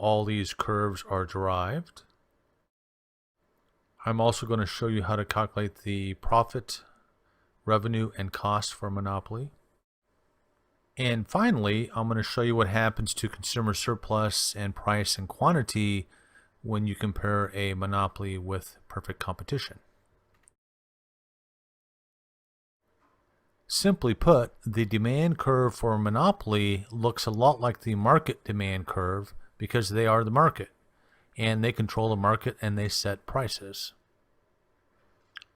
all these curves are derived. I'm also going to show you how to calculate the profit, revenue, and cost for a monopoly. And finally, I'm going to show you what happens to consumer surplus and price and quantity when you compare a monopoly with perfect competition. Simply put, the demand curve for a monopoly looks a lot like the market demand curve because they are the market and they control the market and they set prices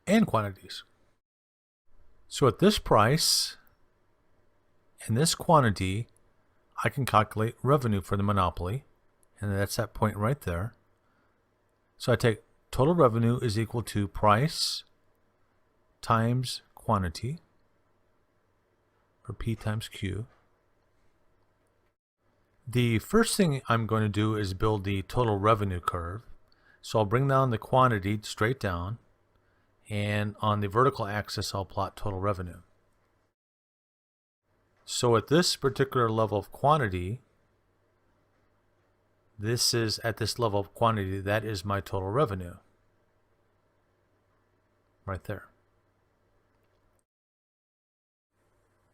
and quantities. So at this price and this quantity, I can calculate revenue for the monopoly, and that's that point right there. So I take total revenue is equal to price times quantity, or P times Q. The first thing I'm going to do is build the total revenue curve. So I'll bring down the quantity straight down, and on the vertical axis I'll plot total revenue. So at this particular level of quantity, this is at this level of quantity, that is my total revenue. Right there.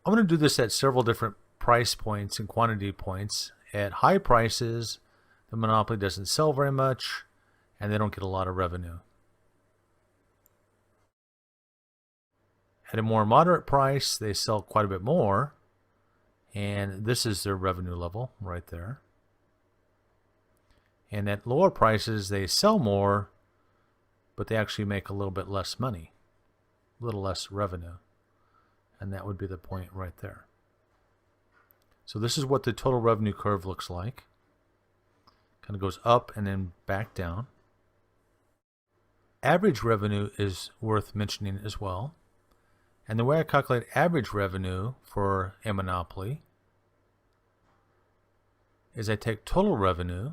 I'm going to do this at several different price points and quantity points. At high prices, the monopoly doesn't sell very much and they don't get a lot of revenue. At a more moderate price, they sell quite a bit more, and this is their revenue level right there. And at lower prices, they sell more, but they actually make a little bit less money, a little less revenue. And that would be the point right there. So this is what the total revenue curve looks like. Kind of goes up and then back down. Average revenue is worth mentioning as well. And the way I calculate average revenue for a monopoly is I take total revenue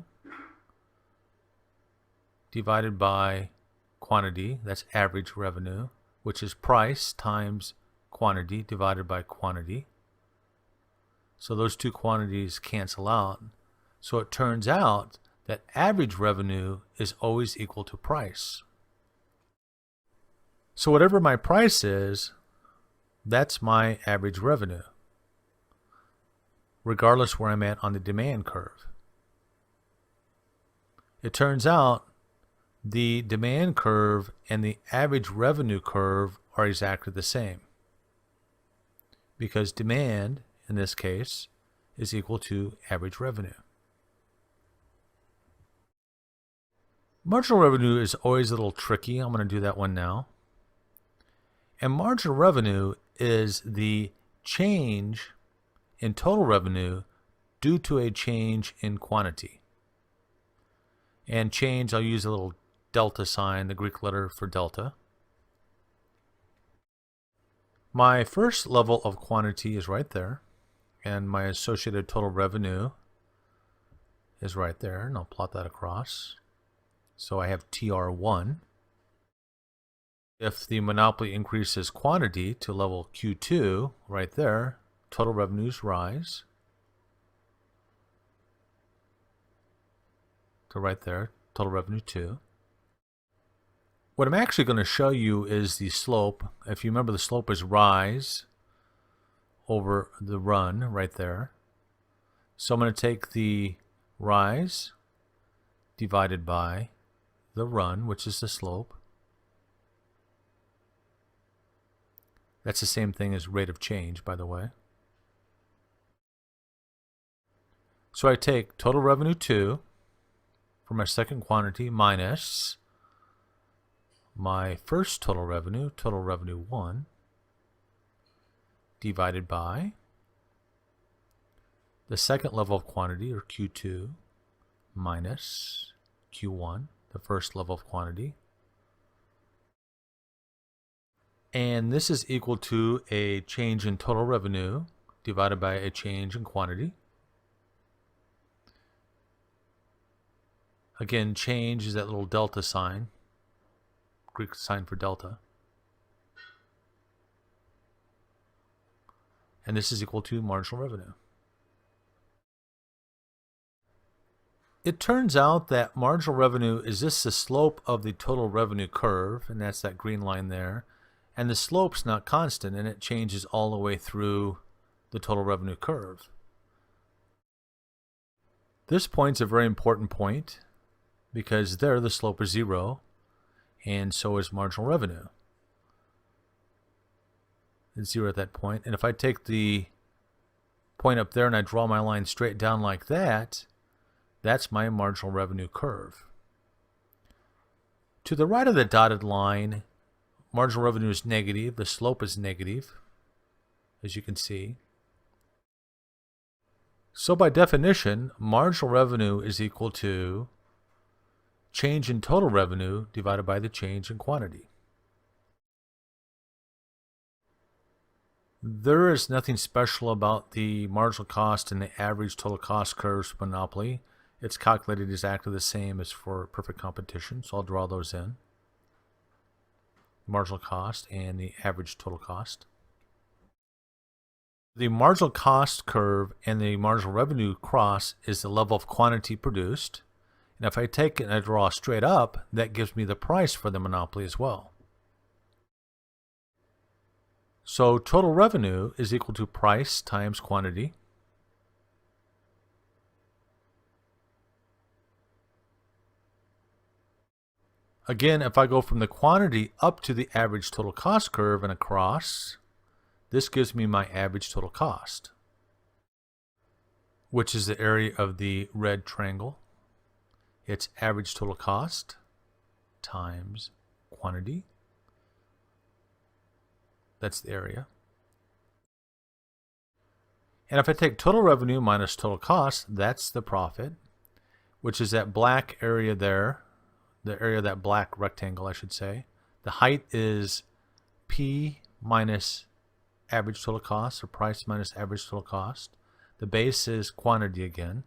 divided by quantity, that's average revenue, which is price times quantity divided by quantity. So those two quantities cancel out. So it turns out that average revenue is always equal to price. So whatever my price is, that's my average revenue, regardless where I'm at on the demand curve. It turns out the demand curve and the average revenue curve are exactly the same, because demand, in this case, is equal to average revenue. Marginal revenue is always a little tricky. I'm going to do that one now. And marginal revenue is the change in total revenue due to a change in quantity. And change, I'll use a little delta sign, the Greek letter for delta. My first level of quantity is right there, and my associated total revenue is right there, and I'll plot that across. So I have TR1. If the monopoly increases quantity to level Q2, right there, total revenues rise. So right there, total revenue 2. What I'm actually going to show you is the slope. If you remember, the slope is rise over the run right there. So I'm going to take the rise divided by the run, which is the slope. That's the same thing as rate of change, by the way. So I take total revenue 2 for my second quantity minus my first total revenue 1, divided by the second level of quantity, or Q2, minus Q1, the first level of quantity. And this is equal to a change in total revenue divided by a change in quantity. Again, change is that little delta sign, Greek sign for delta. And this is equal to marginal revenue. It turns out that marginal revenue is just the slope of the total revenue curve, and that's that green line there. And the slope's not constant, and it changes all the way through the total revenue curve. This point's a very important point because there the slope is 0, and so is marginal revenue. It's 0 at that point. And if I take the point up there and I draw my line straight down like that, that's my marginal revenue curve. To the right of the dotted line, marginal revenue is negative. The slope is negative, as you can see. So by definition, marginal revenue is equal to change in total revenue divided by the change in quantity. There is nothing special about the marginal cost and the average total cost curves for monopoly. It's calculated exactly the same as for perfect competition, so I'll draw those in. Marginal cost and the average total cost. The marginal cost curve and the marginal revenue cross is the level of quantity produced. And if I take it and I draw straight up, that gives me the price for the monopoly as well. So total revenue is equal to price times quantity. Again, if I go from the quantity up to the average total cost curve and across, this gives me my average total cost, which is the area of the red triangle. It's average total cost times quantity. That's the area. And if I take total revenue minus total cost, that's the profit, which is that black area there, the area of that black rectangle, I should say. The height is P minus average total cost, or price minus average total cost. The base is quantity again.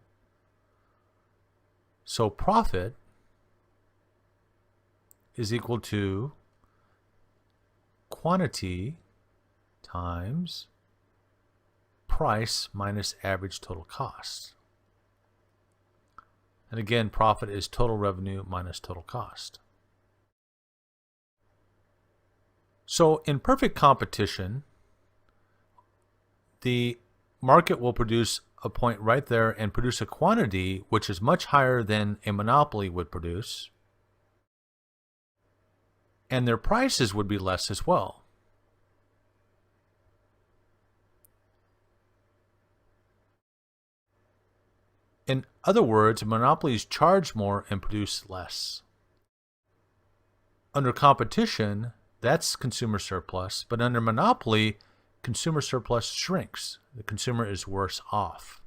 So profit is equal to quantity times price minus average total cost. And again, profit is total revenue minus total cost. So in perfect competition, the market will produce a point right there and produce a quantity which is much higher than a monopoly would produce. And their prices would be less as well. In other words, monopolies charge more and produce less. Under competition, that's consumer surplus, but under monopoly, consumer surplus shrinks. The consumer is worse off.